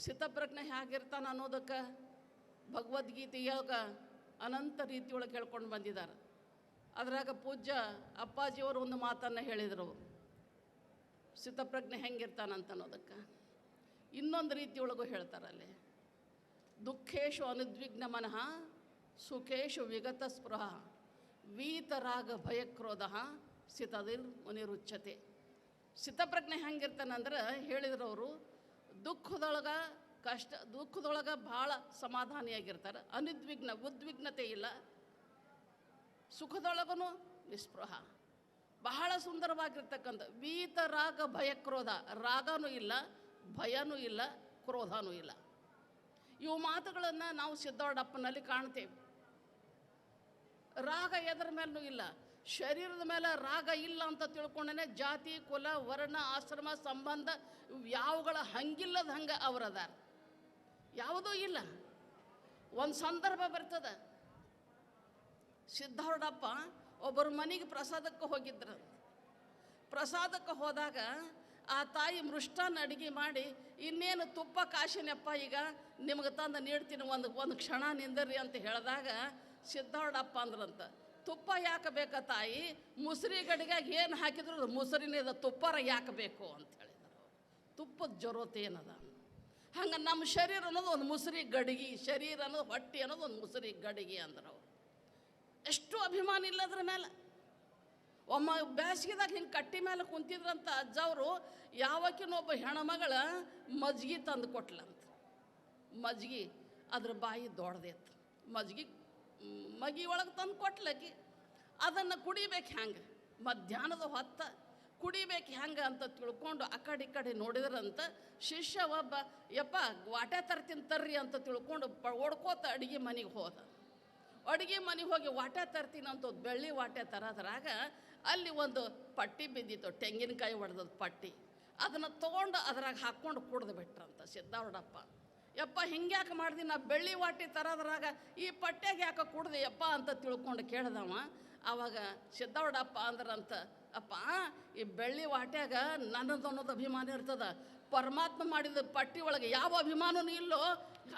ಸ್ಥಿತಪ್ರಜ್ಞೆ ಹೇಗಿರ್ತಾನೆ ಅನ್ನೋದಕ್ಕೆ ಭಗವದ್ಗೀತೆಯಾಗ ಅನಂತ ರೀತಿಯೊಳಗೆ ಹೇಳ್ಕೊಂಡು ಬಂದಿದ್ದಾರೆ. ಅದರಾಗ ಪೂಜ್ಯ ಅಪ್ಪಾಜಿಯವರು ಒಂದು ಮಾತನ್ನು ಹೇಳಿದರು, ಸ್ಥಿತಪ್ರಜ್ಞೆ ಹೆಂಗಿರ್ತಾನಂತ ಅನ್ನೋದಕ್ಕೆ. ಇನ್ನೊಂದು ರೀತಿಯೊಳಗೂ ಹೇಳ್ತಾರಲ್ಲಿ, ದುಃಖೇಶು ಅನುದ್ವಿಗ್ನ ಮನಃ ಸುಖೇಶು ವಿಗತ ಸ್ಪೃಹ ವೀತರಾಗ ಭಯಕ್ರೋಧ ಸ್ಥಿತದಿರ್ ಮುನಿರುಚ್ಯತೆ. ಸ್ಥಿತಪ್ರಜ್ಞೆ ಹೆಂಗಿರ್ತಾನಂದ್ರೆ ಹೇಳಿದ್ರು ಅವರು, ದುಃಖದೊಳಗೆ ಭಾಳ ಸಮಾಧಾನಿಯಾಗಿರ್ತಾರೆ, ಉದ್ವಿಗ್ನತೆ ಇಲ್ಲ, ಸುಖದೊಳಗೂ ನಿಸ್ಪೃಹ, ಬಹಳ ಸುಂದರವಾಗಿರ್ತಕ್ಕಂಥ ವೀತರಾಗ ಭಯಕ್ರೋಧ, ರಾಗನೂ ಇಲ್ಲ, ಭಯನೂ ಇಲ್ಲ, ಕ್ರೋಧನೂ ಇಲ್ಲ. ಇವು ಮಾತುಗಳನ್ನು ನಾವು ಸಿದ್ಧಾರೂಢಪ್ಪನಲ್ಲಿ ಕಾಣ್ತೇವೆ. ರಾಗ ಎದರ ಮೇಲೂ ಇಲ್ಲ, ಶರೀರದ ಮೇಲೆ ರಾಗ ಇಲ್ಲ ಅಂತ ತಿಳ್ಕೊಂಡೇ ಜಾತಿ ಕುಲ ವರ್ಣ ಆಶ್ರಮ ಸಂಬಂಧ ಯಾವುಗಳ ಹಂಗಿಲ್ಲದ ಹಂಗೆ ಅವರದಾರ, ಯಾವುದೂ ಇಲ್ಲ. ಒಂದು ಸಂದರ್ಭ ಬರ್ತದೆ, ಸಿದ್ಧಾರೂಢಪ್ಪ ಒಬ್ಬರ ಮನೆಗೆ ಪ್ರಸಾದಕ್ಕೆ ಹೋಗಿದ್ರು. ಪ್ರಸಾದಕ್ಕೆ ಹೋದಾಗ ಆ ತಾಯಿ ಮೃಷ್ಟಾನ್ನ ಅಡುಗೆ ಮಾಡಿ, ಇನ್ನೇನು ತುಪ್ಪ ಕಾಶಿನಪ್ಪ ಈಗ ನಿಮಗೆ ತಂದು ನೀಡ್ತೀನಿ, ಒಂದು ಕ್ಷಣ ನಿಂದರಿ ಅಂತ ಹೇಳಿದಾಗ ಸಿದ್ಧಾರೂಢಪ್ಪ ಅಂದ್ರಂತ, ತುಪ್ಪ ಯಾಕೆ ಬೇಕಾ ತಾಯಿ, ಮುಸ್ರಿ ಗಡಿಗಾಗಿ ಏನು ಹಾಕಿದ್ರು ಅದು ಮುಸ್ರಿನಿದ, ತುಪ್ಪರ ಯಾಕೆ ಬೇಕು ಅಂತ ಹೇಳಿದರು. ತುಪ್ಪದ ಜೊರೋತೆ ಏನದ ಹಂಗೆ ನಮ್ಮ ಶರೀರ ಅನ್ನೋದು ಒಂದು ಮುಸ್ರಿ ಗಡಿಗೆ, ಶರೀರ ಅನ್ನೋದು ಹೊಟ್ಟೆ ಅನ್ನೋದು ಒಂದು ಮುಸ್ರಿ ಗಡಿಗೆ ಅಂದ್ರೆ ಅವರು ಎಷ್ಟು ಅಭಿಮಾನ ಇಲ್ಲದ್ರ ಮೇಲೆ. ಒಮ್ಮ ಬೇಸಿಗೆದಾಗ ಹಿಂಗೆ ಕಟ್ಟಿ ಮೇಲೆ ಕುಂತಿದ್ರಂತ ಅಜ್ಜವರು, ಯಾವಕ್ಕಿನೊಬ್ಬ ಹೆಣ್ಮಗಳ ಮಜ್ಗಿ ತಂದು ಕೊಟ್ಲಂತ. ಮಜ್ಗಿ ಅದ್ರ ಬಾಯಿ ದೊಡ್ಡದಿತ್ತು, ಮಗಿ ಒಳಗೆ ತಂದು ಕೊಟ್ಲಕ್ಕಿ. ಅದನ್ನು ಕುಡಿಬೇಕು ಹೆಂಗೆ, ಮಧ್ಯಾಹ್ನದ ಹೊತ್ತ ಕುಡಿಬೇಕು ಹೆಂಗೆ ಅಂತ ತಿಳ್ಕೊಂಡು ಆ ಕಡೆ ನೋಡಿದ್ರಂತ. ಶಿಷ್ಯ ಒಬ್ಬ, ಯಪ್ಪ ವಾಟೆ ತರ್ತೀನಿ ತರ್ರಿ ಅಂತ ತಿಳ್ಕೊಂಡು ಓಡ್ಕೋತ ಅಡುಗೆ ಮನೆಗೆ ಹೋದ. ಅಡುಗೆ ಮನೆಗೆ ಹೋಗಿ ವಾಟೆ ತರ್ತೀನಿ ಅಂತ ಬೆಳ್ಳಿ ವಾಟೆ ತರೋದ್ರಾಗ ಅಲ್ಲಿ ಒಂದು ಪಟ್ಟಿ ಬಿದ್ದಿತ್ತು, ತೆಂಗಿನಕಾಯಿ ಹೊಡೆದದ ಪಟ್ಟಿ. ಅದನ್ನು ತೊಗೊಂಡು ಅದ್ರಾಗ ಹಾಕ್ಕೊಂಡು ಕುಡ್ದು ಬಿಟ್ರಂತ ಸಿದ್ಧಾರೂಢಪ್ಪ. ಯಪ್ಪ ಹಿಂಗ್ಯಾಕೆ ಮಾಡ್ದಿ, ನಾ ಬೆಳ್ಳಿ ವಾಟಿ ತರೋದ್ರಾಗ ಈ ಪಟ್ಟ್ಯಾಗ ಯಾಕೆ ಕುಡ್ದೆ ಯಪ್ಪ ಅಂತ ತಿಳ್ಕೊಂಡು ಕೇಳ್ದವ. ಆವಾಗ ಸಿದ್ಧಾರೂಢಪ್ಪ ಅಂದ್ರಂತ, ಅಪ್ಪ ಈ ಬೆಳ್ಳಿ ವಾಟ್ಯಾಗ ನನ್ನದು ಅನ್ನೋದು ಅಭಿಮಾನ ಇರ್ತದ, ಪರಮಾತ್ಮ ಮಾಡಿದ ಪಟ್ಟಿ ಒಳಗೆ ಯಾವ ಅಭಿಮಾನವೂ ಇಲ್ಲೋ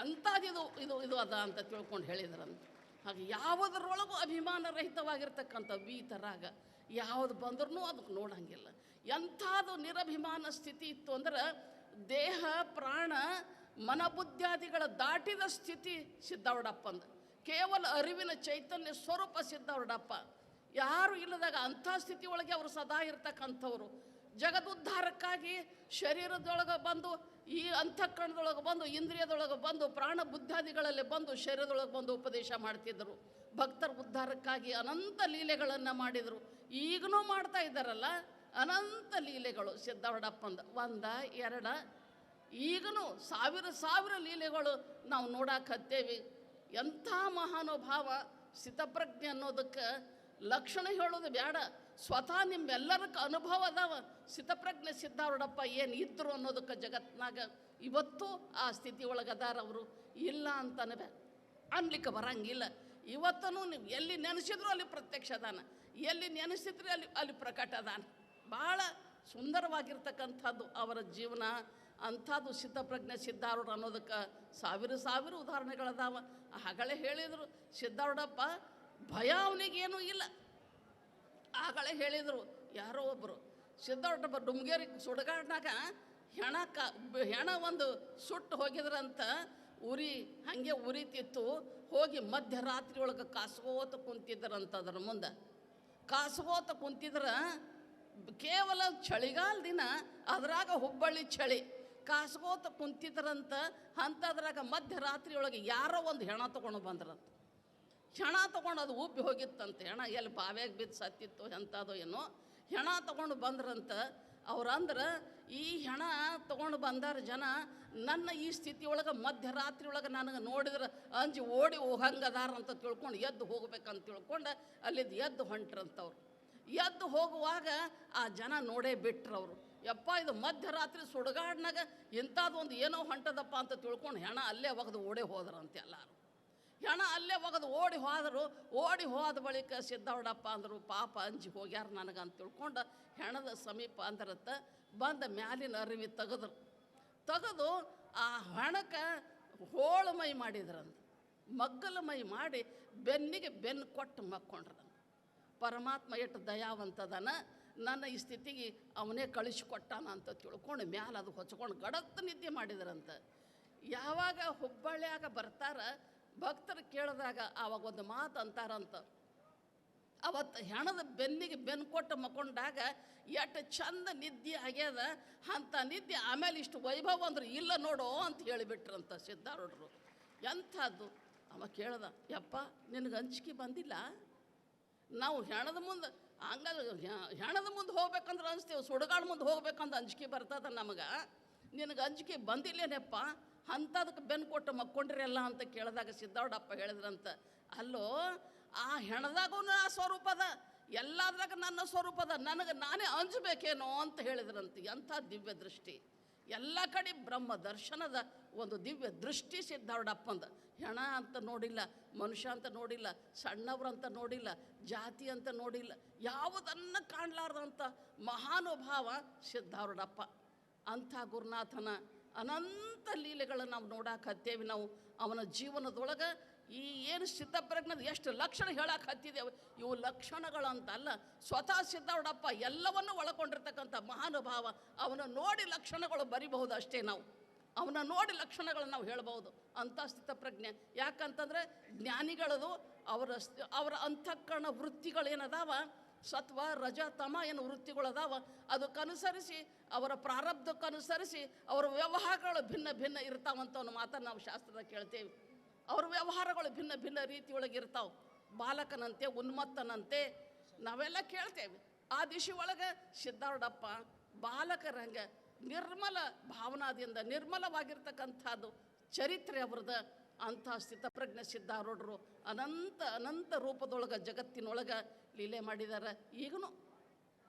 ಅಂಥದ್ದು ಇದು ಅದ ಅಂತ ತಿಳ್ಕೊಂಡು ಹೇಳಿದ್ರಂತ. ಹಾಗೆ ಯಾವುದರೊಳಗೂ ಅಭಿಮಾನ ರಹಿತವಾಗಿರ್ತಕ್ಕಂಥ ವೀತರಾಗ ಯಾವುದು ಬಂದ್ರೂ ಅದಕ್ಕೆ ನೋಡಂಗಿಲ್ಲ. ಎಂಥದ್ದು ನಿರಭಿಮಾನ ಸ್ಥಿತಿ ಇತ್ತು ಅಂದ್ರೆ ದೇಹ ಪ್ರಾಣ ಮನಬುದ್ಧಾದಿಗಳ ದಾಟಿದ ಸ್ಥಿತಿ ಸಿದ್ಧಾರೂಢಪ್ಪಂದ. ಕೇವಲ ಅರಿವಿನ ಚೈತನ್ಯ ಸ್ವರೂಪ ಸಿದ್ಧಾರೂಢಪ್ಪ. ಯಾರು ಇಲ್ಲದಾಗ ಅಂಥ ಸ್ಥಿತಿ ಒಳಗೆ ಅವರು ಸದಾ ಇರ್ತಕ್ಕಂಥವ್ರು. ಜಗದುದ್ಧಾರಕ್ಕಾಗಿ ಶರೀರದೊಳಗೆ ಬಂದು, ಈ ಅಂತಃಕರಣದೊಳಗೆ ಬಂದು, ಇಂದ್ರಿಯದೊಳಗೆ ಬಂದು, ಪ್ರಾಣ ಬುದ್ಧಾದಿಗಳಲ್ಲಿ ಬಂದು, ಶರೀರದೊಳಗೆ ಬಂದು ಉಪದೇಶ ಮಾಡ್ತಿದ್ದರು. ಭಕ್ತರ ಉದ್ಧಾರಕ್ಕಾಗಿ ಅನಂತ ಲೀಲೆಗಳನ್ನು ಮಾಡಿದರು. ಈಗಲೂ ಮಾಡ್ತಾ ಇದ್ದಾರಲ್ಲ ಅನಂತ ಲೀಲೆಗಳು ಸಿದ್ಧಾರೂಢಪ್ಪಂದ, ಒಂದ ಎರಡ, ಈಗಲೂ ಸಾವಿರ ಲೀಲೆಗಳು ನಾವು ನೋಡಾಕತ್ತೇವೆ. ಎಂಥ ಮಹಾನುಭಾವ. ಸ್ಥಿತಪ್ರಜ್ಞೆ ಅನ್ನೋದಕ್ಕೆ ಲಕ್ಷಣ ಹೇಳೋದು ಬೇಡ, ಸ್ವತಃ ನಿಮ್ಮೆಲ್ಲರಕ್ಕೆ ಅನುಭವ ಅದಾವ. ಸ್ಥಿತಪ್ರಜ್ಞೆ ಸಿದ್ಧಾರೂಢಪ್ಪ ಏನು ಇದ್ದರು ಅನ್ನೋದಕ್ಕೆ ಜಗತ್ತಿನಾಗ ಇವತ್ತು ಆ ಸ್ಥಿತಿ ಒಳಗದಾರ ಅವರು. ಇಲ್ಲ ಅಂತನೇ ಅನ್ಲಿಕ್ಕೆ ಬರಂಗಿಲ್ಲ. ಇವತ್ತೂ ನೀವು ಎಲ್ಲಿ ನೆನೆಸಿದ್ರು ಅಲ್ಲಿ ಪ್ರತ್ಯಕ್ಷ ಅದಾನ, ಎಲ್ಲಿ ನೆನೆಸಿದ್ರೆ ಅಲ್ಲಿ ಪ್ರಕಟ ಅದಾನ. ಭಾಳ ಸುಂದರವಾಗಿರ್ತಕ್ಕಂಥದ್ದು ಅವರ ಜೀವನ. ಅಂಥದ್ದು ಸ್ಥಿತಪ್ರಜ್ಞೆ ಸಿದ್ಧಾರೂಢ ಅನ್ನೋದಕ್ಕೆ ಸಾವಿರ ಉದಾಹರಣೆಗಳದಾವ. ಆಗಲೇ ಹೇಳಿದರು ಸಿದ್ಧಾರೂಢಪ್ಪ, ಭಯ ಅವನಿಗೇನೂ ಇಲ್ಲ. ಆಗಲೇ ಹೇಳಿದರು ಯಾರೋ ಒಬ್ಬರು, ಸಿದ್ಧಾರೂಢಪ್ಪ ಡುಮ್ಗೇರಿ ಸುಡಗಾಡ್ನಾಗ ಹೆಣ ಒಂದು ಸುಟ್ಟು ಹೋಗಿದ್ರಂತ, ಹಾಗೆ ಉರಿತಿತ್ತು. ಹೋಗಿ ಮಧ್ಯರಾತ್ರಿ ಒಳಗೆ ಕಾಸ್ಕೋತ ಕುಂತಿದ್ರಂತ. ಅದರ ಮುಂದೆ ಕಾಸ್ಕೋತ ಕುಂತಿದ್ರೆ ಕೇವಲ ಚಳಿಗಾಲ ದಿನ, ಅದ್ರಾಗ ಹುಬ್ಬಳ್ಳಿ ಚಳಿ, ಕಾಸ್ಕೋತ ಕುಂತಿದ್ರಂತ. ಅಂಥದ್ರಾಗ ಮಧ್ಯರಾತ್ರಿ ಒಳಗೆ ಯಾರೋ ಒಂದು ಹೆಣ ತೊಗೊಂಡು ಬಂದ್ರಂತ. ಹೆಣ ತೊಗೊಂಡು ಅದು ಉಬ್ಬಿ ಹೋಗಿತ್ತಂತೆ. ಹೆಣ ಎಲ್ಲಿ ಬಾವ್ಯಾಗ ಬಿದ್ದು ಸತ್ತಿತ್ತು ಎಂಥದೋ ಏನೋ. ಹೆಣ ತೊಗೊಂಡು ಬಂದ್ರಂತ. ಅವ್ರಂದ್ರೆ ಈ ಹೆಣ ತೊಗೊಂಡು ಬಂದಾರ ಜನ, ನನ್ನ ಈ ಸ್ಥಿತಿಯೊಳಗೆ ಮಧ್ಯರಾತ್ರಿ ಒಳಗೆ ನನಗೆ ನೋಡಿದ್ರೆ ಅಂಜಿ ಓಡಿ ಹೋಗಂಗದಾರ ಅಂತ ತಿಳ್ಕೊಂಡು ಎದ್ದು ಹೋಗ್ಬೇಕಂತ ತಿಳ್ಕೊಂಡು ಅಲ್ಲಿದ್ದು ಎದ್ದು ಹೊಂಟ್ರಂತವ್ರು. ಎದ್ದು ಹೋಗುವಾಗ ಆ ಜನ ನೋಡೇ ಬಿಟ್ರವರು. ಯಪ್ಪ ಇದು ಮಧ್ಯರಾತ್ರಿ ಸುಡುಗಾಡ್ನಾಗ ಇಂಥದ್ದು ಒಂದು ಏನೋ ಹೊಂಟದಪ್ಪ ಅಂತ ತಿಳ್ಕೊಂಡು ಹೆಣ ಅಲ್ಲೇ ಒಗೆದು ಓಡಿ ಹೋದ್ರಂತೆ ಎಲ್ಲರೂ. ಹೆಣ ಅಲ್ಲೇ ಒಗೆದು ಓಡಿ ಹೋದರು. ಓಡಿ ಹೋದ ಬಳಿಕ ಸಿದ್ಧಾರೂಢಪ್ಪ ಅಂದರು, ಪಾಪ ಅಂಜಿ ಹೋಗ್ಯಾರ ನನಗೆ ಅಂತ ತಿಳ್ಕೊಂಡು ಹೆಣದ ಸಮೀಪ ಅಂದ್ರತ್ತ ಬಂದ ಮ್ಯಾಲಿನ ಅರಿವಿ ತೆಗೆದು ಆ ಹೆಣಕ್ಕೆ ಹೋಳು ಮೈ ಮಾಡಿದ್ರಂತ, ಮಗ್ಗಲ ಮೈ ಮಾಡಿ ಬೆನ್ನಿಗೆ ಬೆನ್ನು ಕೊಟ್ಟು ಮಕ್ಕೊಂಡ್ರಂತ. ಪರಮಾತ್ಮ ಎಷ್ಟು ದಯಾವಂತದನ, ನನ್ನ ಈ ಸ್ಥಿತಿಗೆ ಅವನೇ ಕಳಿಸಿಕೊಟ್ಟಾನ ಅಂತ ತಿಳ್ಕೊಂಡು ಮ್ಯಾಲೆ ಅದು ಹೊಚ್ಕೊಂಡು ಗಡತ್ತು ನಿದ್ದೆ ಮಾಡಿದ್ರಂತ. ಯಾವಾಗ ಹುಬ್ಬಳ್ಳಿಯಾಗ ಬರ್ತಾರ ಭಕ್ತರು ಕೇಳಿದಾಗ ಆವಾಗ ಒಂದು ಮಾತು ಅಂತಾರಂತ, ಅವತ್ತು ಹೆಣದ ಬೆನ್ನಿಗೆ ಬೆನ್ನು ಕೊಟ್ಟು ಮಕ್ಕೊಂಡಾಗ ಎಷ್ಟು ಚಂದ ನಿದ್ದೆ ಆಗ್ಯದ, ಅಂಥ ನಿದ್ದೆ ಆಮೇಲೆ ಇಷ್ಟು ವೈಭವ ಅಂದ್ರೆ ಇಲ್ಲ ನೋಡೋ ಅಂತ ಹೇಳಿಬಿಟ್ರಂತ ಸಿದ್ಧಾರೂಢರು. ಎಂಥದ್ದು ಅವ ಕೇಳ್ದ, ಯಪ್ಪ ನಿನಗೆ ಅಂಜಿಕೆ ಬಂದಿಲ್ಲ? ನಾವು ಹೆಣದ ಮುಂದೆ ಹಂಗ ಹೆಣದ ಮುಂದೆ ಹೋಗ್ಬೇಕಂದ್ರೆ ಅನಿಸ್ತೇವೆ, ಸುಡುಗಾಡ ಮುಂದೆ ಹೋಗ್ಬೇಕಂದ್ರೆ ಅಂಜಿಕೆ ಬರ್ತದ ನಮಗೆ, ನಿನಗೆ ಅಂಜಿಕೆ ಬಂದಿಲ್ಲೇನಪ್ಪ, ಅಂಥದಕ್ಕೆ ಬೆನ್ನು ಕೊಟ್ಟು ಮಕ್ಕೊಂಡ್ರಿಯಲ್ಲ ಅಂತ ಕೇಳಿದಾಗ ಸಿದ್ಧಾರೂಢಪ್ಪ ಹೇಳಿದ್ರಂತ, ಅಲ್ಲೋ ಆ ಹೆಣದಾಗೂ ಆ ಸ್ವರೂಪದ, ಎಲ್ಲದ್ರಾಗ ನನ್ನ ಸ್ವರೂಪದ, ನನಗೆ ನಾನೇ ಅಂಜಬೇಕೇನೋ ಅಂತ ಹೇಳಿದ್ರಂತೆ. ಎಂಥ ದಿವ್ಯ ದೃಷ್ಟಿ, ಎಲ್ಲ ಕಡೆ ಬ್ರಹ್ಮ ದರ್ಶನದ ಒಂದು ದಿವ್ಯ ದೃಷ್ಟಿ ಸಿದ್ಧಾರೂಢಪ್ಪಂದ. ಹೆಣ ಅಂತ ನೋಡಿಲ್ಲ, ಮನುಷ್ಯ ಅಂತ ನೋಡಿಲ್ಲ, ಸಣ್ಣವ್ರಂತ ನೋಡಿಲ್ಲ, ಜಾತಿ ಅಂತ ನೋಡಿಲ್ಲ, ಯಾವುದನ್ನು ಕಾಣಲಾರ್ದಂಥ ಮಹಾನುಭಾವ ಸಿದ್ಧಾರೂಢಪ್ಪ. ಅಂಥ ಗುರುನಾಥನ ಅನಂತ ಲೀಲೆಗಳನ್ನು ನಾವು ನೋಡಕ್ಕೆ ಹತ್ತೇವೆ. ನಾವು ಅವನ ಜೀವನದೊಳಗೆ ಈ ಏನು ಸಿದ್ಧಪ್ರಜ್ಞದ ಎಷ್ಟು ಲಕ್ಷಣ ಹೇಳಕ್ಕೆ ಹತ್ತಿದ್ದೇವೆ, ಇವು ಲಕ್ಷಣಗಳಂತಲ್ಲ, ಸ್ವತಃ ಸಿದ್ಧಾರೂಢಪ್ಪ ಎಲ್ಲವನ್ನೂ ಒಳಗೊಂಡಿರ್ತಕ್ಕಂಥ ಮಹಾನುಭಾವ. ಅವನ ನೋಡಿ ಲಕ್ಷಣಗಳು ಬರಿಬಹುದು ಅಷ್ಟೇ, ನಾವು ಅವನ ನೋಡಿ ಲಕ್ಷಣಗಳನ್ನು ನಾವು ಹೇಳ್ಬೋದು. ಅಂಥ ಸ್ಥಿತಪ್ರಜ್ಞೆ ಯಾಕಂತಂದರೆ ಜ್ಞಾನಿಗಳದು ಅವರ ಅಂತಃಕರಣ ವೃತ್ತಿಗಳೇನದಾವ, ಸತ್ವ ರಜ ತಮ ಏನು ವೃತ್ತಿಗಳದಾವ, ಅದಕ್ಕನುಸರಿಸಿ ಅವರ ಪ್ರಾರಬ್ಧಕ್ಕನುಸರಿಸಿ ಅವರ ವ್ಯವಹಾರಗಳು ಭಿನ್ನ ಭಿನ್ನ ಇರ್ತಾವಂತ ಒಂದು ಮಾತನ್ನು ನಾವು ಶಾಸ್ತ್ರದಾಗ ಕೇಳ್ತೇವೆ. ಅವ್ರ ವ್ಯವಹಾರಗಳು ಭಿನ್ನ ಭಿನ್ನ ರೀತಿಯೊಳಗೆ ಇರ್ತಾವೆ. ಬಾಲಕನಂತೆ, ಉನ್ಮತ್ತನಂತೆ ನಾವೆಲ್ಲ ಕೇಳ್ತೇವೆ. ಆ ದಿಶೆ ಒಳಗೆ ಸಿದ್ಧಾರೂಢಪ್ಪ ಬಾಲಕರಂಗೆ ನಿರ್ಮಲ ಭಾವನಾದಿಂದ ನಿರ್ಮಲವಾಗಿರ್ತಕ್ಕಂಥದ್ದು ಚರಿತ್ರೆ ಅವ್ರದ್ದು. ಅಂಥ ಸ್ಥಿತಪ್ರಜ್ಞೆ ಸಿದ್ಧಾರೂಢರು ಅನಂತ ಅನಂತ ರೂಪದೊಳಗೆ ಜಗತ್ತಿನೊಳಗೆ ಲೀಲೆ ಮಾಡಿದ್ದಾರೆ. ಈಗಲೂ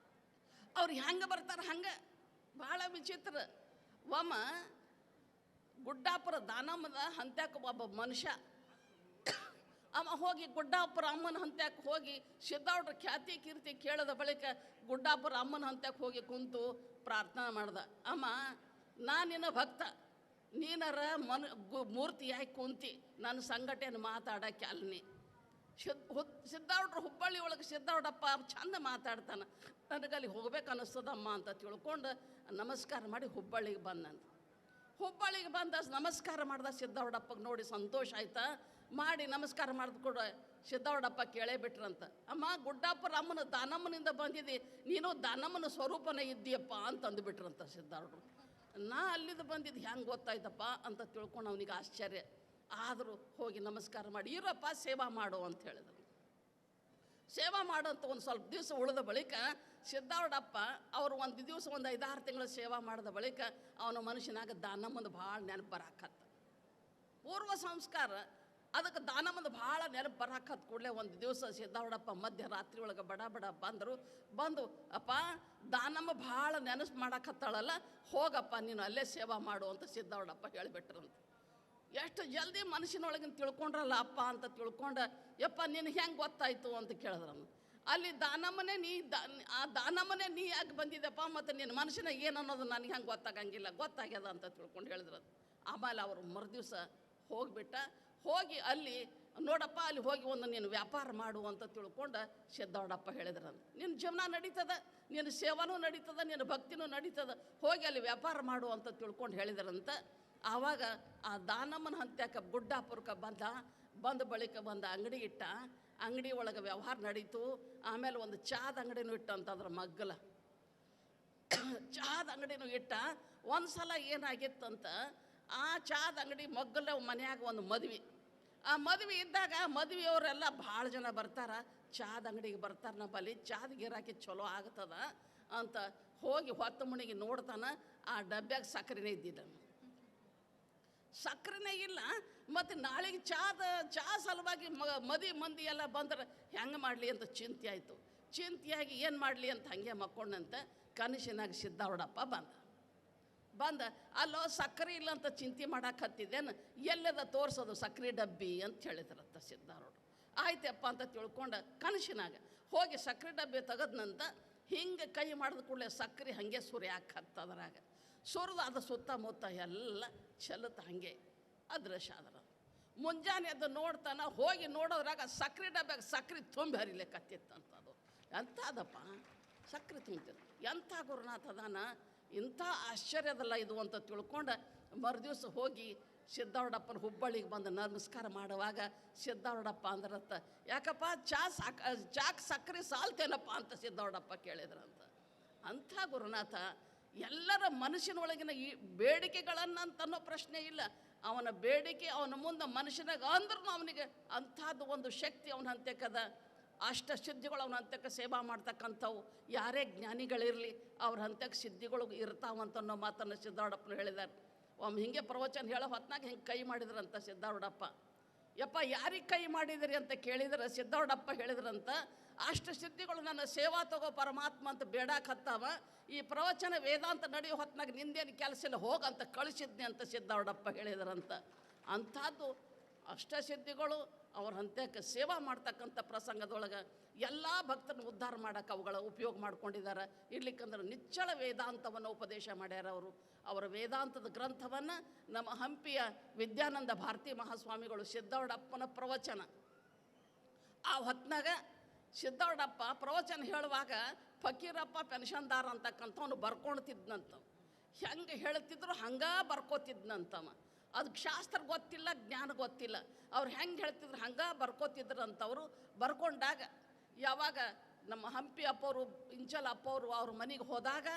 ಅವ್ರು ಹೆಂಗೆ ಬರ್ತಾರೆ ಹಂಗೆ ಭಾಳ ವಿಚಿತ್ರ. ಒಮ್ಮ ಗುಡ್ಡಾಪುರ ದಾನಮ್ಮದ ಹಂತ್ಯಾಕ ಒಬ್ಬ ಮನುಷ್ಯ ಅವ ಹೋಗಿ ಗುಡ್ಡಾಪುರ ಅಮ್ಮನ ಹಂತ್ಯಾಕೆ ಹೋಗಿ ಸಿದ್ಧಾರೂಢರ ಖ್ಯಾತಿ ಕೀರ್ತಿ ಕೇಳಿದ ಬಳಿಕ ಗುಡ್ಡಾಪುರ ಅಮ್ಮನ ಹಂತ್ಯಾಕೆ ಹೋಗಿ ಕುಂತು ಪ್ರಾರ್ಥನೆ ಮಾಡ್ದ, ಅಮ್ಮ ನಾನಿನ ಭಕ್ತ, ನೀನರ ಮೂರ್ತಿಯಾಗಿ ಕುಂತಿ ನನ್ನ ಸಂಗಟೇನು ಮಾತಾಡಕ್ಕೆ ಅಲ್ನಿ. ಸಿದ್ಧಾರೂಢರು ಹುಬ್ಬಳ್ಳಿ ಒಳಗೆ ಸಿದ್ಧಾರೂಢಪ್ಪ ಚಂದ ಮಾತಾಡ್ತಾನೆ, ನನಗಲ್ಲಿ ಹೋಗ್ಬೇಕು ಅನ್ನಿಸ್ತದಮ್ಮ ಅಂತ ತಿಳ್ಕೊಂಡು ನಮಸ್ಕಾರ ಮಾಡಿ ಹುಬ್ಬಳ್ಳಿಗೆ ಬಂದಂತ. ಹುಬ್ಬಳ್ಳಿಗೆ ಬಂದ ನಮಸ್ಕಾರ ಮಾಡ್ದ ಸಿದ್ಧಾರೂಢಪ್ಪಗೆ ನೋಡಿ ಸಂತೋಷ ಆಯ್ತಾ. ಮಾಡಿ ನಮಸ್ಕಾರ ಮಾಡಿದ ಕೂಡ ಸಿದ್ಧಾರೂಢಪ್ಪ ಕೇಳೇ ಬಿಟ್ರಂತ, ಅಮ್ಮ ಗುಡ್ಡಾಪುರ ಅಮ್ಮನ ದಾನಮ್ಮನಿಂದ ಬಂದಿದ್ದಿ, ನೀನು ದಾನಮ್ಮನ ಸ್ವರೂಪನೇ ಇದ್ದೀಯಪ್ಪ ಅಂತಂದು ಬಿಟ್ರಂತ ಸಿದ್ಧಾರೂಢರು. ನಾ ಅಲ್ಲಿದ್ದು ಬಂದಿದ್ದು ಹೆಂಗೆ ಗೊತ್ತಾಯ್ತಪ್ಪ ಅಂತ ತಿಳ್ಕೊಂಡು ಅವನಿಗೆ ಆಶ್ಚರ್ಯ. ಆದರೂ ಹೋಗಿ ನಮಸ್ಕಾರ ಮಾಡಿ ಇರಪ್ಪ ಸೇವಾ ಮಾಡು ಅಂತ ಹೇಳಿದ್ರು. ಸೇವಾ ಮಾಡೋಂಥ ಒಂದು ಸ್ವಲ್ಪ ದಿವಸ ಉಳಿದ ಬಳಿಕ ಸಿದ್ಧಾರೂಢಪ್ಪ ಅವರು ಒಂದು ದಿವಸ ಒಂದು 5-6 ತಿಂಗಳು ಸೇವಾ ಮಾಡಿದ ಬಳಿಕ ಅವನ ಮನುಷ್ಯನಾಗ ದಾನಮ್ಮಂದು ಭಾಳ ನೆನಪು ಬರಾಕತ್ತ. ಪೂರ್ವ ಸಂಸ್ಕಾರ ಅದಕ್ಕೆ ದಾನಮ್ಮಂದು ಭಾಳ ನೆನಪು ಬರಾಕತ್ತ ಕೂಡಲೇ ಒಂದು ದಿವಸ ಸಿದ್ಧಾರೂಢಪ್ಪ ಮಧ್ಯರಾತ್ರಿ ಒಳಗೆ ಬಡ ಬಡ ಬಂದು ಅಪ್ಪ ದಾನಮ್ಮ ಭಾಳ ನೆನಪು ಮಾಡಕತ್ತಾಳಲ್ಲ, ಹೋಗಪ್ಪ ನೀನು ಅಲ್ಲೇ ಸೇವಾ ಮಾಡು ಅಂತ ಸಿದ್ಧಾರೂಢಪ್ಪ ಹೇಳಿಬಿಟ್ರಂತ. ಎಷ್ಟು ಜಲ್ದಿ ಮನುಷ್ಯನೊಳಗಿನ ತಿಳ್ಕೊಂಡ್ರಲ್ಲ ಅಪ್ಪ ಅಂತ ತಿಳ್ಕೊಂಡು, ಯಪ್ಪ ನಿನಗೆ ಹೆಂಗೆ ಗೊತ್ತಾಯ್ತು ಅಂತ ಕೇಳಿದ್ರಮ್ಮ. ಅಲ್ಲಿ ದಾನಮ್ಮನೇ ಆ ದಾನಮ್ಮನೇ ನೀ ಯಾಕೆ ಬಂದಿದ್ದಪ್ಪ, ಮತ್ತು ನಿನ್ನ ಮನುಷ್ಯನ ಏನು ಅನ್ನೋದು ನನಗೆ ಹೆಂಗೆ ಗೊತ್ತಾಗಂಗಿಲ್ಲ, ಗೊತ್ತಾಗ್ಯದ ಅಂತ ತಿಳ್ಕೊಂಡು ಹೇಳಿದ್ರು. ಆಮೇಲೆ ಅವರು ಮರುದಿವ್ಸ ಹೋಗಿಬಿಟ್ಟ. ಹೋಗಿ ಅಲ್ಲಿ ನೋಡಪ್ಪ ಅಲ್ಲಿ ಹೋಗಿ ಒಂದು ನೀನು ವ್ಯಾಪಾರ ಮಾಡು ಅಂತ ತಿಳ್ಕೊಂಡು ಸಿದ್ಧಾರೂಢಪ್ಪ ಹೇಳಿದ್ರಂತ. ನಿನ್ನ ಜೀವನ ನಡೀತದ, ನಿನ್ನ ಸೇವಾನೂ ನಡೀತದ, ನಿನ್ನ ಭಕ್ತಿನೂ ನಡೀತದ, ಹೋಗಿ ಅಲ್ಲಿ ವ್ಯಾಪಾರ ಮಾಡು ಅಂತ ತಿಳ್ಕೊಂಡು ಹೇಳಿದ್ರಂತ. ಆವಾಗ ಆ ದಾನಮ್ಮನ ಹಂತ್ಯಾಕ ಗುಡ್ಡಾಪುರಕ್ಕೆ ಬಂದ ಬಳಿಕ ಅಂಗಡಿ ಇಟ್ಟ. ಅಂಗಡಿ ಒಳಗೆ ವ್ಯವಹಾರ ನಡೀತು. ಆಮೇಲೆ ಒಂದು ಚಾದ ಅಂಗಡಿನೂ ಇಟ್ಟಂತ ಅದ್ರ ಮಗ್ಗಲ ಚಾದ ಅಂಗಡಿನೂ ಇಟ್ಟ. ಒಂದು ಸಲ ಏನಾಗಿತ್ತಂತ, ಆ ಚಾದ ಅಂಗಡಿ ಮಗ್ಗಲ ಮನೆಯಾಗ ಒಂದು ಮದ್ವೆ. ಆ ಮದುವೆ ಇದ್ದಾಗ ಮದುವೆಯವರೆಲ್ಲ ಭಾಳ ಜನ ಬರ್ತಾರ, ಚಾದ ಅಂಗಡಿಗೆ ಬರ್ತಾರೆ. ನಮ್ಮಲ್ಲಿ ಚಾದ ಗಿರಾಕಿ ಚಲೋ ಆಗ್ತದ ಅಂತ ಹೋಗಿ ಹೊತ್ತು ಮುಣಿಗೆ ನೋಡ್ತಾನ. ಆ ಡಬ್ಬ್ಯಾಗ ಸಕ್ಕರೆನೇ ಇದ್ದಿಲ್ಲ, ಸಕ್ಕರೆನೇ ಇಲ್ಲ. ಮತ್ತು ನಾಳೆಗೆ ಚಾ ಸಲುವಾಗಿ ಮದುವೆ ಮಂದಿ ಎಲ್ಲ ಬಂದ್ರೆ ಹೆಂಗೆ ಮಾಡಲಿ ಅಂತ ಚಿಂತೆ ಆಯಿತು. ಚಿಂತೆಯಾಗಿ ಏನು ಮಾಡಲಿ ಅಂತ ಹಾಗೆ ಮಕ್ಕೊಂಡಂತ ಕನಸಿನಾಗ ಸಿದ್ಧಾರೂಢಪ್ಪ ಬಂದ ಅಲ್ಲೋ ಸಕ್ಕರೆ ಇಲ್ಲ ಅಂತ ಚಿಂತೆ ಮಾಡಕ್ಕೆ ಹತ್ತಿದ್ದೇನು, ಎಲ್ಲದ ತೋರಿಸೋದು ಸಕ್ಕರೆ ಡಬ್ಬಿ ಅಂತ ಹೇಳಿದ್ರಂತ ಸಿದ್ಧಾರೂಢರು. ಆಯ್ತಪ್ಪ ಅಂತ ತಿಳ್ಕೊಂಡು ಕನಸಿನಾಗ ಹೋಗಿ ಸಕ್ಕರೆ ಡಬ್ಬಿ ತೆಗೆದ್ನಂತ ಹಿಂಗೆ ಕೈ ಮಾಡಿದ ಕೂಡಲೇ ಸಕ್ಕರೆ ಹಾಗೆ ಸುರಿಯಾಕೆ ಹತ್ತದ್ರಾಗ ಸುರಿದು ಅದು ಸುತ್ತಮುತ್ತ ಎಲ್ಲ ಚೆಲ್ಲುತ್ತ ಹಾಗೆ ಅದೃಶ್ಯ ಆದ್ರೆ ಮುಂಜಾನೆ ಅದು ನೋಡ್ತಾನೆ, ಹೋಗಿ ನೋಡೋದ್ರಾಗ ಸಕ್ರೆ ಡಬ್ಯಾಗ ಸಕ್ರೆ ತುಂಬಿ ಹರಿಲಿಕ್ಕತ್ತಿತ್ತಂಥದ್ದು. ಎಂಥದಪ್ಪ ಸಕ್ರೆ ತುಂಬಿತ್ತು, ಎಂಥ ಗುರುನಾಥ ಅದಾನ, ಇಂಥ ಆಶ್ಚರ್ಯದಲ್ಲ ಇದು ಅಂತ ತಿಳ್ಕೊಂಡು ಮರುದಿವ್ಸ ಹೋಗಿ ಸಿದ್ಧಾರೂಢಪ್ಪನ ಹುಬ್ಬಳ್ಳಿಗೆ ಬಂದು ನಮಸ್ಕಾರ ಮಾಡುವಾಗ ಸಿದ್ಧಾರೂಢಪ್ಪ ಅಂದ್ರತ್ತ, ಯಾಕಪ್ಪ ಚಾಕ್ ಸಕ್ರೆ ಸಾಲ್ತೇನಪ್ಪ ಅಂತ ಸಿದ್ಧಾರೂಢಪ್ಪ ಕೇಳಿದ್ರಂತ. ಅಂಥ ಗುರುನಾಥ ಎಲ್ಲರ ಮನುಷ್ಯನೊಳಗಿನ ಈ ಬೇಡಿಕೆಗಳನ್ನಂತನ್ನೋ ಪ್ರಶ್ನೆ ಇಲ್ಲ. ಅವನ ಬೇಡಿಕೆ ಅವನ ಮುಂದೆ ಮನುಷ್ಯನಾಗ ಅಂದ್ರೂ ಅವನಿಗೆ ಅಂಥದ್ದು ಒಂದು ಶಕ್ತಿ ಅವನ ಹಂತಕ್ಕದ. ಅಷ್ಟ ಸಿದ್ಧಿಗಳು ಅವನ ಹಂತಕ್ಕೆ ಸೇವಾ ಮಾಡ್ತಕ್ಕಂಥವು ಯಾರೇ ಜ್ಞಾನಿಗಳಿರಲಿ ಅವ್ರ ಹಂತಕ್ಕೆ ಸಿದ್ಧಿಗಳು ಇರ್ತಾವಂತನ್ನೋ ಮಾತನ್ನು ಸಿದ್ಧಾರೂಢಪ್ಪನ ಹೇಳಿದ್ದಾರೆ. ಒಮ್ಮೆ ಹಿಂಗೆ ಪ್ರವಚನ ಹೇಳೋ ಹೊತ್ನಾಗ ಹಿಂಗೆ ಕೈ ಮಾಡಿದ್ರಂತ ಸಿದ್ಧಾರೂಢಪ್ಪ. ಯಪ್ಪ ಯಾರಿಗೆ ಕೈ ಮಾಡಿದಿರಿ ಅಂತ ಕೇಳಿದ್ರೆ ಸಿದ್ಧಾರೂಢಪ್ಪ ಹೇಳಿದ್ರಂತ, ಅಷ್ಟು ಸಿದ್ಧಿಗಳು ನನ್ನ ಸೇವಾ ತಗೋ ಪರಮಾತ್ಮ ಅಂತ ಬೇಡಾಕತ್ತಾವ, ಈ ಪ್ರವಚನ ವೇದಾಂತ ನಡೆಯೋ ಹೊತ್ನಾಗ ನಿಂದೇನು ಕೆಲಸ ಇಲ್ಲ ಹೋಗಂತ ಕಳಿಸಿದ್ನಿ ಅಂತ ಸಿದ್ಧಾರೂಢಪ್ಪ ಹೇಳಿದ್ರಂತ. ಅಂಥದ್ದು ಅಷ್ಟಸಿದ್ಧಿಗಳು ಅವ್ರ ಹಂತಕ್ಕೆ ಸೇವಾ ಮಾಡ್ತಕ್ಕಂಥ ಪ್ರಸಂಗದೊಳಗೆ ಎಲ್ಲ ಭಕ್ತರನ್ನು ಉದ್ಧಾರ ಮಾಡೋಕ್ಕೆ ಅವುಗಳ ಉಪಯೋಗ ಮಾಡ್ಕೊಂಡಿದ್ದಾರೆ. ಇರ್ಲಿಕ್ಕಂದ್ರೆ ನಿಚ್ಚಳ ವೇದಾಂತವನ್ನು ಉಪದೇಶ ಮಾಡ್ಯಾರ ಅವರು. ಅವರ ವೇದಾಂತದ ಗ್ರಂಥವನ್ನು ನಮ್ಮ ಹಂಪಿಯ ವಿದ್ಯಾನಂದ ಭಾರತೀ ಮಹಾಸ್ವಾಮಿಗಳು ಸಿದ್ಧಾರೂಢಪ್ಪನ ಪ್ರವಚನ ಆ ಹೊತ್ನಾಗ ಸಿದ್ಧಾರೂಢಪ್ಪ ಪ್ರವಚನ ಹೇಳುವಾಗ ಫಕೀರಪ್ಪ ಪೆನ್ಷನ್ದಾರ ಅಂತಕ್ಕಂಥವನು ಬರ್ಕೊಳ್ತಿದ್ನಂತ. ಹೆಂಗೆ ಹೇಳ್ತಿದ್ರು ಹಂಗೆ ಬರ್ಕೋತಿದ್ನಂತವ. ಅದಕ್ಕೆ ಶಾಸ್ತ್ರ ಗೊತ್ತಿಲ್ಲ, ಜ್ಞಾನ ಗೊತ್ತಿಲ್ಲ. ಅವ್ರು ಹೆಂಗೆ ಹೇಳ್ತಿದ್ರು ಹಂಗೆ ಬರ್ಕೋತಿದ್ರು ಅಂತವರು. ಬರ್ಕೊಂಡಾಗ ಯಾವಾಗ ನಮ್ಮ ಹಂಪಿ ಅಪ್ಪವರು ಇಂಚಲ್ ಅಪ್ಪವರು ಅವ್ರ ಮನೆಗೆ ಹೋದಾಗ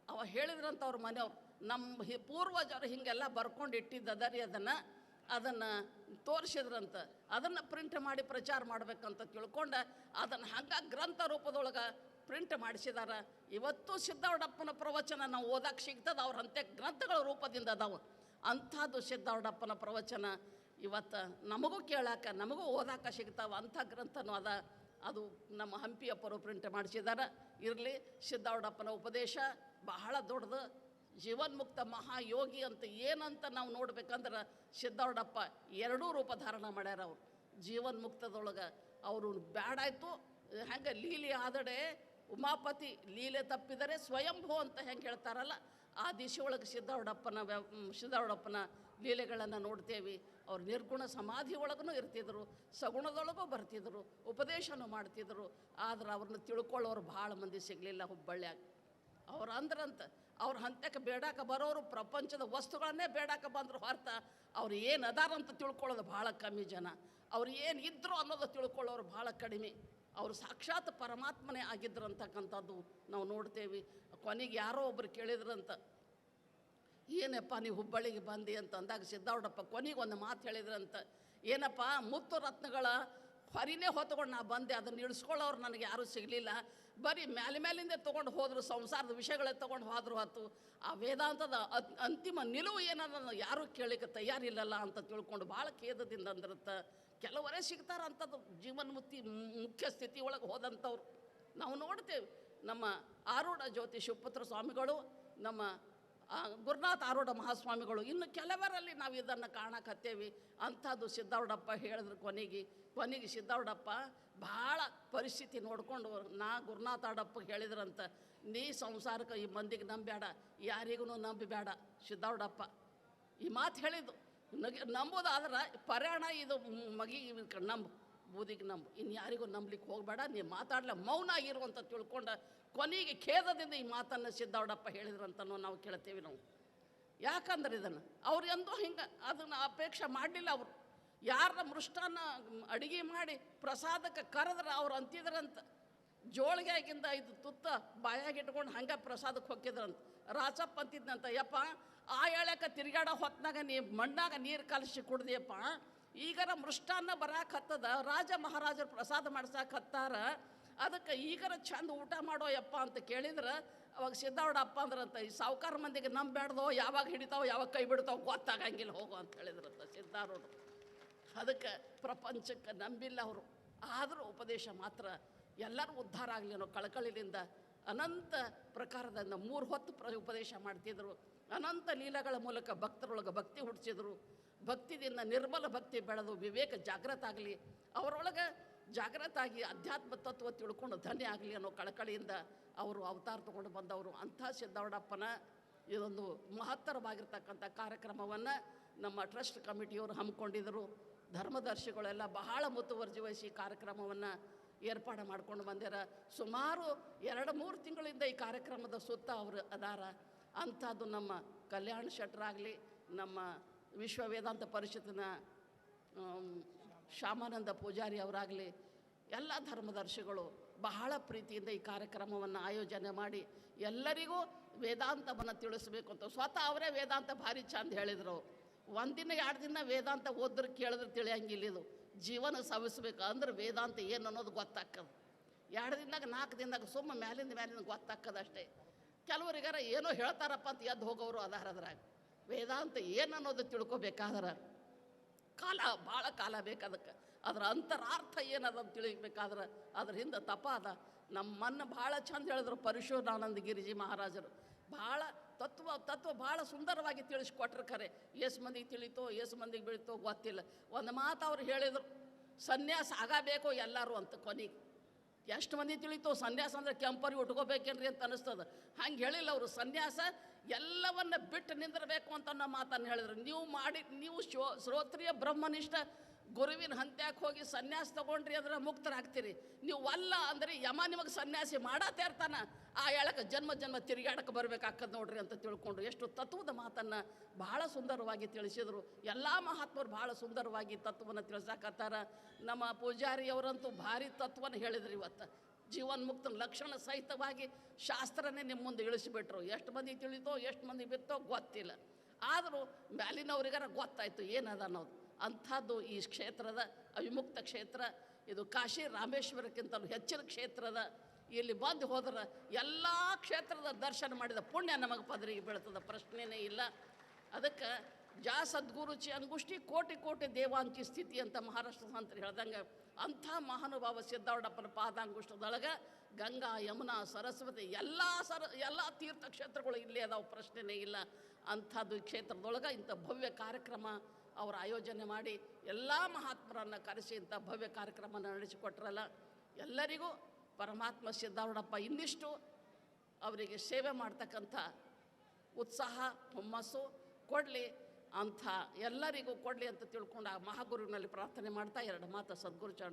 ಅವ ಹೇಳಿದ್ರಂತ ಅವ್ರ ಮನೆಯವ್ರು, ನಮ್ಮ ಪೂರ್ವಜರು ಹೀಗೆಲ್ಲ ಬರ್ಕೊಂಡು ಇಟ್ಟಿದ್ದದರಿ ಅದನ್ನು ತೋರಿಸಿದ್ರಂತ. ಅದನ್ನು ಪ್ರಿಂಟ್ ಮಾಡಿ ಪ್ರಚಾರ ಮಾಡಬೇಕಂತ ತಿಳ್ಕೊಂಡು ಅದನ್ನು ಹಂಗೆ ಗ್ರಂಥ ರೂಪದೊಳಗೆ ಪ್ರಿಂಟ್ ಮಾಡಿಸಿದಾರ. ಇವತ್ತು ಸಿದ್ಧಾರೂಢಪ್ಪನ ಪ್ರವಚನ ನಾವು ಓದಕ್ಕೆ ಸಿಗ್ತದೆ, ಅವ್ರ ಅಂತೆ ಗ್ರಂಥಗಳ ರೂಪದಿಂದ ಅದಾವೆ. ಅಂಥದ್ದು ಸಿದ್ಧಾರೂಢಪ್ಪನ ಪ್ರವಚನ ಇವತ್ತು ನಮಗೂ ಕೇಳಾಕ ನಮಗೂ ಓದಾಕ ಸಿಗ್ತಾವೆ. ಅಂಥ ಗ್ರಂಥನೂ ಅದ, ಅದು ನಮ್ಮ ಹಂಪಿಯಪ್ಪರು ಪ್ರಿಂಟ್ ಮಾಡಿಸಿದ್ದಾರೆ. ಇರಲಿ, ಸಿದ್ಧಾರೂಢಪ್ಪನ ಉಪದೇಶ ಬಹಳ ದೊಡ್ಡದು. ಜೀವನ್ಮುಕ್ತ ಮಹಾಯೋಗಿ ಅಂತ ಏನಂತ ನಾವು ನೋಡ್ಬೇಕಂದ್ರೆ ಸಿದ್ಧಾರೂಢಪ್ಪ ಎರಡೂ ರೂಪ ಧಾರಣ ಮಾಡ್ಯಾರ. ಅವರು ಜೀವನ್ಮುಕ್ತದೊಳಗೆ ಅವರು ಬ್ಯಾಡಾಯ್ತು, ಹೆಂಗೆ ಲೀಲೆ ಆದಡೆ ಉಮಾಪತಿ ಲೀಲೆ ತಪ್ಪಿದರೆ ಸ್ವಯಂಭೂ ಅಂತ ಹೆಂಗೆ ಹೇಳ್ತಾರಲ್ಲ, ಆ ದಿಶೆಯೊಳಗೆ ಸಿದ್ಧಾರೂಢಪ್ಪನ ಲೀಲೆಗಳನ್ನು ನೋಡ್ತೇವೆ. ಅವ್ರು ನಿರ್ಗುಣ ಸಮಾಧಿ ಒಳಗೂ ಇರ್ತಿದ್ರು, ಸಗುಣದೊಳಗೂ ಬರ್ತಿದ್ರು, ಉಪದೇಶನೂ ಮಾಡ್ತಿದ್ರು. ಆದ್ರೆ ಅವ್ರನ್ನ ತಿಳ್ಕೊಳ್ಳೋರು ಭಾಳ ಮಂದಿ ಸಿಗಲಿಲ್ಲ ಹುಬ್ಬಳ್ಳಿಯಾಗ. ಅವ್ರು ಅಂದ್ರಂತ ಅವ್ರ ಹಂತಕ್ಕೆ ಬೇಡಾಕ ಬರೋರು ಪ್ರಪಂಚದ ವಸ್ತುಗಳನ್ನೇ ಬೇಡಾಕ ಬಂದರು ಹೊರತ ಅವ್ರು ಏನು ಅದಾರಂತ ತಿಳ್ಕೊಳ್ಳೋದು ಭಾಳ ಕಮ್ಮಿ ಜನ. ಅವ್ರು ಏನು ಇದ್ರು ಅನ್ನೋದು ತಿಳ್ಕೊಳ್ಳೋರು ಭಾಳ ಕಡಿಮೆ. ಅವರು ಸಾಕ್ಷಾತ್ ಪರಮಾತ್ಮನೇ ಆಗಿದ್ರು ಅಂತಕ್ಕಂಥದ್ದು ನಾವು ನೋಡ್ತೇವೆ. ಕೊನೆಗೆ ಯಾರೋ ಒಬ್ಬರು ಕೇಳಿದ್ರಂತ, ಏನಪ್ಪ ನೀವು ಹುಬ್ಬಳ್ಳಿಗೆ ಬಂದಿ ಅಂತ ಅಂದಾಗ ಸಿದ್ಧಾರೂಢಪ್ಪ ಕೊನೆಗೆ ಒಂದು ಮಾತು ಹೇಳಿದ್ರಂತ, ಏನಪ್ಪ ಮುತ್ತು ರತ್ನಗಳ ಹೊರಿನೇ ಹೊತ್ಕೊಂಡು ನಾ ಬಂದೆ, ಅದನ್ನು ಇಳಿಸ್ಕೊಳ್ಳೋರು ನನಗೆ ಯಾರೂ ಸಿಗಲಿಲ್ಲ, ಬರೀ ಮೇಲಿಂದ ತೊಗೊಂಡು ಹೋದರು, ಸಂಸಾರದ ವಿಷಯಗಳೇ ತೊಗೊಂಡು ಹೋದ್ರು ಹೊತ್ತು ಆ ವೇದಾಂತದ ಅಂತಿಮ ನಿಲುವು ಏನನ್ನ ಯಾರೂ ಕೇಳಲಿಕ್ಕೆ ತಯಾರಿಲ್ಲಲ್ಲ ಅಂತ ತಿಳ್ಕೊಂಡು ಭಾಳ ಖೇದದಿಂದ ಅಂದ್ರತ್ತ. ಕೆಲವರೇ ಸಿಗ್ತಾರ ಅಂಥದ್ದು ಮುಖ್ಯ ಸ್ಥಿತಿ ಒಳಗೆ ಹೋದಂಥವ್ರು ನಾವು ನೋಡ್ತೇವೆ. ನಮ್ಮ ಆರೂಢ ಜ್ಯೋತಿ ಶಿವಪುತ್ರ ಸ್ವಾಮಿಗಳು, ನಮ್ಮ ಗುರುನಾಥ ಆರೂಢ ಮಹಾಸ್ವಾಮಿಗಳು, ಇನ್ನು ಕೆಲವರಲ್ಲಿ ನಾವು ಇದನ್ನು ಕಾಣಕತ್ತೇವೆ. ಅಂಥದ್ದು ಸಿದ್ಧಾರೂಢಪ್ಪ ಹೇಳಿದ್ರು. ಕೊನೆಗೆ ಸಿದ್ಧಾರೂಢಪ್ಪ ಭಾಳ ಪರಿಸ್ಥಿತಿ ನೋಡಿಕೊಂಡು ಗುರುನಾಥ ಆಡಪ್ಪ ಹೇಳಿದ್ರಂತ, ನೀ ಸಂಸಾರಕ್ಕೆ ಈ ಮಂದಿಗೆ ನಂಬೇಡ, ಯಾರಿಗೂ ನಂಬಬೇಡ. ಸಿದ್ಧಾರೂಢಪ್ಪ ಈ ಮಾತು ಹೇಳಿದ್ದು. ನಂಬೋದಾದ್ರೆ ಪರ್ಯಾಣ ಇದು ಮಗಿ ನಂಬು, ಬೂದಿಗೆ ನಂಬು, ಇನ್ನು ಯಾರಿಗೂ ನಂಬಲಿಕ್ಕೆ ಹೋಗಬೇಡ, ನೀ ಮಾತಾಡಲ ಮೌನ ಆಗಿರು ಅಂತ ತಿಳ್ಕೊಂಡು ಕೊನೆಗೆ ಖೇದದಿಂದ ಈ ಮಾತನ್ನು ಸಿದ್ಧಾರೂಢಪ್ಪ ಹೇಳಿದ್ರಂತನೂ ನಾವು ಕೇಳ್ತೇವೆ ನಾವು. ಯಾಕಂದ್ರೆ ಇದನ್ನು ಅವ್ರು ಎಂದೂ ಹಿಂಗೆ ಅದನ್ನು ಅಪೇಕ್ಷೆ ಮಾಡಲಿಲ್ಲ. ಅವರು ಯಾರ ಮೃಷ್ಟಾನ್ನ ಅಡುಗೆ ಮಾಡಿ ಪ್ರಸಾದಕ್ಕೆ ಕರೆದ್ರೆ ಅವ್ರು ಅಂತಿದ್ರಂತ, ಜೋಳಿಗೆಗಿಂದ ಇದು ತುತ್ತ ಬಾಯಾಗಿಟ್ಕೊಂಡು ಹಂಗೆ ಪ್ರಸಾದಕ್ಕೆ ಹೊಕ್ಕಿದ್ರಂತ. ರಾಚಪ್ಪ ಅಂತಿದ್ನಂತ, ಯಪ್ಪ ಆ ಎಳ್ಯಾಕ ತಿರುಗಾಡೋ ಹೊತ್ನಾಗ ನೀ ಮಣ್ಣಾಗ ನೀರು ಕಲಸಿ ಕುಡ್ದಿಯಪ್ಪ, ಈಗರ ಮೃಷ್ಟಾನ್ನ ಬರಾಕತ್ತದ, ರಾಜ ಮಹಾರಾಜರು ಪ್ರಸಾದ ಮಾಡ್ಸಾಕತ್ತಾರ, ಅದಕ್ಕೆ ಈಗರ ಚಂದ ಊಟ ಮಾಡೋ ಯಪ್ಪ ಅಂತ ಕೇಳಿದ್ರೆ ಅವಾಗ ಸಿದ್ಧಾರೂಢಪ್ಪ ಅಂದ್ರಂತ, ಈ ಸಾವುಕಾರ ಮಂದಿಗೆ ನಂಬೇಡ್ದೋ, ಯಾವಾಗ ಹಿಡಿತಾವ ಯಾವಾಗ ಕೈ ಬಿಡ್ತಾವ ಗೊತ್ತಾಗಂಗಿಲ್ಲ ಹೋಗೋ ಅಂತ ಹೇಳಿದ್ರಂತ ಸಿದ್ಧಾರೂಢರು. ಅದಕ್ಕೆ ಪ್ರಪಂಚಕ್ಕೆ ನಂಬಿಲ್ಲ ಅವರು. ಆದರೂ ಉಪದೇಶ ಮಾತ್ರ ಎಲ್ಲರೂ ಉದ್ಧಾರ ಆಗಲಿ ಅನ್ನೋ ಕಳಕಳಿಯಿಂದ ಅನಂತ ಪ್ರಕಾರದಿಂದ 3 ಹೊತ್ತು ಉಪದೇಶ ಮಾಡ್ತಿದ್ರು. ಅನಂತ ಲೀಲೆಗಳ ಮೂಲಕ ಭಕ್ತರೊಳಗೆ ಭಕ್ತಿ ಹುಟ್ಟಿಸಿದ್ರು. ಭಕ್ತಿದಿಂದ ನಿರ್ಮಲ ಭಕ್ತಿ ಬೆಳೆದು ವಿವೇಕ ಜಾಗೃತ ಆಗಲಿ, ಅವರೊಳಗೆ ಜಾಗೃತ ಆಗಿ ಅಧ್ಯಾತ್ಮ ತತ್ವ ತಿಳ್ಕೊಂಡು ಧನ್ಯ ಆಗಲಿ ಅನ್ನೋ ಕಳಕಳಿಯಿಂದ ಅವರು ಅವತಾರ ತೊಗೊಂಡು ಬಂದವರು. ಅಂಥ ಸಿದ್ಧಾರೂಢಪ್ಪನ ಇದೊಂದು ಮಹತ್ತರವಾಗಿರ್ತಕ್ಕಂಥ ಕಾರ್ಯಕ್ರಮವನ್ನು ನಮ್ಮ ಟ್ರಸ್ಟ್ ಕಮಿಟಿಯವರು ಹಮ್ಮಿಕೊಂಡಿದ್ದರು. ಧರ್ಮದರ್ಶಿಗಳೆಲ್ಲ ಬಹಳ ಮುತುವರ್ಜಿ ವಹಿಸಿ ಕಾರ್ಯಕ್ರಮವನ್ನು ಏರ್ಪಾಡು ಮಾಡ್ಕೊಂಡು ಬಂದಿರ. ಸುಮಾರು 2-3 ತಿಂಗಳಿಂದ ಈ ಕಾರ್ಯಕ್ರಮದ ಸುತ್ತ ಅವರು ಅದಾರ. ಅಂಥದ್ದು ನಮ್ಮ ಕಲ್ಯಾಣ ಶೆಟ್ಟರಾಗಲಿ, ನಮ್ಮ ವಿಶ್ವ ವೇದಾಂತ ಪರಿಷತ್ತಿನ ಶ್ಯಾಮಾನಂದ ಪೂಜಾರಿ ಅವರಾಗಲಿ, ಎಲ್ಲ ಧರ್ಮದರ್ಶಿಗಳು ಬಹಳ ಪ್ರೀತಿಯಿಂದ ಈ ಕಾರ್ಯಕ್ರಮವನ್ನು ಆಯೋಜನೆ ಮಾಡಿ ಎಲ್ಲರಿಗೂ ವೇದಾಂತವನ್ನು ತಿಳಿಸ್ಬೇಕು ಅಂತ ಸ್ವತಃ ಅವರೇ ವೇದಾಂತ ಭಾರಿ ಚಂದ ಹೇಳಿದರು. 1 ದಿನ 2 ದಿನ ವೇದಾಂತ ಓದ್ರೆ ಕೇಳಿದ್ರೆ ತಿಳಿಯಂಗಿಲ್ಲ. ಇದು ಜೀವನ ಸವಿಸ್ಬೇಕು ಅಂದ್ರೆ ವೇದಾಂತ ಏನು ಅನ್ನೋದು ಗೊತ್ತಾಗ್ತದೆ. 2 ದಿನದಾಗ 4 ದಿನದಾಗ ಸುಮ್ಮ ಮ್ಯಾಲಿಂದ ಗೊತ್ತಾಗ್ತದೆ ಅಷ್ಟೇ. ಕೆಲವರಿಗಾರ ಏನೋ ಹೇಳ್ತಾರಪ್ಪ ಅಂತ ಎದ್ದು ಹೋಗೋರು ಅದಾರ. ಅದ್ರಾಗ ವೇದಾಂತ ಏನು ಅನ್ನೋದು ತಿಳ್ಕೊಬೇಕಾದ್ರೆ ಭಾಳ ಕಾಲ ಬೇಕು. ಅದಕ್ಕೆ ಅದರ ಅಂತರಾರ್ಥ ಏನದಂತ ತಿಳಿಬೇಕಾದ್ರೆ ಅದ್ರ ಹಿಂದೆ ತಪ ಅದ. ನಮ್ಮನ್ನು ಭಾಳ ಚಂದ ಹೇಳಿದ್ರು ಪರಿಶುದ್ಧಾನಂದ ಗಿರಿಜಿ ಮಹಾರಾಜರು. ಭಾಳ ತತ್ವ ಭಾಳ ಸುಂದರವಾಗಿ ತಿಳಿಸ್ಕೊಟ್ರು. ಖರೆ ಎಷ್ಟು ಮಂದಿಗೆ ತಿಳಿತೋ ಎಷ್ಟು ಮಂದಿಗೆ ಬೀಳ್ತೋ ಗೊತ್ತಿಲ್ಲ. ಒಂದು ಮಾತು ಅವ್ರು ಹೇಳಿದರು, ಸನ್ಯಾಸ ಆಗಬೇಕು ಎಲ್ಲರೂ ಅಂತ. ಕೊನೆಗೆ ಎಷ್ಟು ಮಂದಿ ತಿಳಿತೋ ಸನ್ಯಾಸ ಅಂದರೆ ಕೆಂಪರಿಗೆ ಉಟ್ಕೋಬೇಕೇನ್ರಿ ಅಂತ ಅನ್ನಿಸ್ತದೆ. ಹಂಗೆ ಹೇಳಿಲ್ಲ ಅವರು. ಸನ್ಯಾಸ ಎಲ್ಲವನ್ನ ಬಿಟ್ಟು ನಿಂದಿರಬೇಕು ಅಂತ ಅನ್ನೋ ಮಾತನ್ನು ಹೇಳಿದ್ರು. ನೀವು ಶ್ರೋತ್ರಿಯ ಬ್ರಹ್ಮನಿಷ್ಠ ಗುರುವಿನ ಹಂತ್ಯಾಕೆ ಹೋಗಿ ಸನ್ಯಾಸ ತೊಗೊಂಡ್ರಿ ಅಂದ್ರೆ ಮುಕ್ತರಾಗ್ತೀರಿ. ನೀವು ಅಲ್ಲ ಅಂದರೆ ಯಮ ನಿಮಗೆ ಸನ್ಯಾಸಿ ಮಾಡಾತೇ ಇರ್ತಾನೆ. ಆ ಎಳಕ್ಕೆ ಜನ್ಮ ತಿರುಗಾಡಕ್ಕೆ ಬರಬೇಕಾಗ್ತದೆ ನೋಡ್ರಿ ಅಂತ ತಿಳ್ಕೊಂಡ್ರು. ಎಷ್ಟು ತತ್ವದ ಮಾತನ್ನು ಭಾಳ ಸುಂದರವಾಗಿ ತಿಳಿಸಿದರು. ಎಲ್ಲ ಮಹಾತ್ಮರು ಭಾಳ ಸುಂದರವಾಗಿ ತತ್ವವನ್ನು ತಿಳಿಸಾಕತ್ತಾರ. ನಮ್ಮ ಪೂಜಾರಿಯವರಂತೂ ಭಾರಿ ತತ್ವನ ಹೇಳಿದ್ರು. ಇವತ್ತು ಜೀವನ್ಮುಕ್ತ ಲಕ್ಷಣ ಸಹಿತವಾಗಿ ಶಾಸ್ತ್ರನೇ ನಿಮ್ಮ ಮುಂದೆ ಇಳಿಸಿಬಿಟ್ರು. ಎಷ್ಟು ಮಂದಿ ತಿಳಿತೋ ಎಷ್ಟು ಮಂದಿ ಬಿತ್ತೋ ಗೊತ್ತಿಲ್ಲ. ಆದರೂ ಮ್ಯಾಲಿನವ್ರಿಗಾರ ಗೊತ್ತಾಯಿತು ಏನದ ಅನ್ನೋದು. ಅಂಥದ್ದು ಈ ಕ್ಷೇತ್ರದ ಅವಿಮುಕ್ತ ಕ್ಷೇತ್ರ. ಇದು ಕಾಶಿ ರಾಮೇಶ್ವರಕ್ಕಿಂತಲೂ ಹೆಚ್ಚಿನ ಕ್ಷೇತ್ರದ. ಇಲ್ಲಿ ಬಂದು ಹೋದ್ರೆ ಎಲ್ಲ ಕ್ಷೇತ್ರದ ದರ್ಶನ ಮಾಡಿದ ಪುಣ್ಯ ನಮಗೆ ಪದರಿಗೆ ಬೀಳ್ತದೆ, ಪ್ರಶ್ನೆನೇ ಇಲ್ಲ. ಅದಕ್ಕೆ ಸದ್ಗುರುಚಿ ಅಂಗುಷ್ಟಿ ಕೋಟಿ ದೇವಾಂಕಿ ಸ್ಥಿತಿ ಅಂತ ಮಹಾರಾಷ್ಟ್ರ ಸಂತರು ಹೇಳ್ದಂಗೆ ಅಂಥ ಮಹಾನುಭಾವ ಸಿದ್ಧಾರೂಢಪ್ಪನ ಪಾದಾಂಗುಷ್ಟದೊಳಗೆ ಗಂಗಾ, ಯಮುನಾ, ಸರಸ್ವತಿ ಎಲ್ಲ ತೀರ್ಥಕ್ಷೇತ್ರಗಳು ಇಲ್ಲೇ ಅದಾವೆ, ಪ್ರಶ್ನೆನೇ ಇಲ್ಲ. ಅಂಥದ್ದು ಕ್ಷೇತ್ರದೊಳಗೆ ಇಂಥ ಭವ್ಯ ಕಾರ್ಯಕ್ರಮ ಅವರು ಆಯೋಜನೆ ಮಾಡಿ ಎಲ್ಲ ಮಹಾತ್ಮರನ್ನು ಕರೆಸಿ ಇಂಥ ಭವ್ಯ ಕಾರ್ಯಕ್ರಮನ ನಡೆಸಿಕೊಟ್ರಲ್ಲ. ಎಲ್ಲರಿಗೂ ಪರಮಾತ್ಮ ಸಿದ್ಧಾರೂಢಪ್ಪ ಇನ್ನಿಷ್ಟು ಅವರಿಗೆ ಸೇವೆ ಮಾಡ್ತಕ್ಕಂಥ ಉತ್ಸಾಹ ಹುಮ್ಮಸ್ಸು ಕೊಡಲಿ ಅಂಥ ಎಲ್ಲರಿಗೂ ಕೊಡಲಿ ಅಂತ ತಿಳ್ಕೊಂಡು ಆ ಮಹಾಗುರುವಿನಲ್ಲಿ ಪ್ರಾರ್ಥನೆ ಮಾಡ್ತಾ 2 ಮಾತು ಸದ್ಗುರು ಚರಣ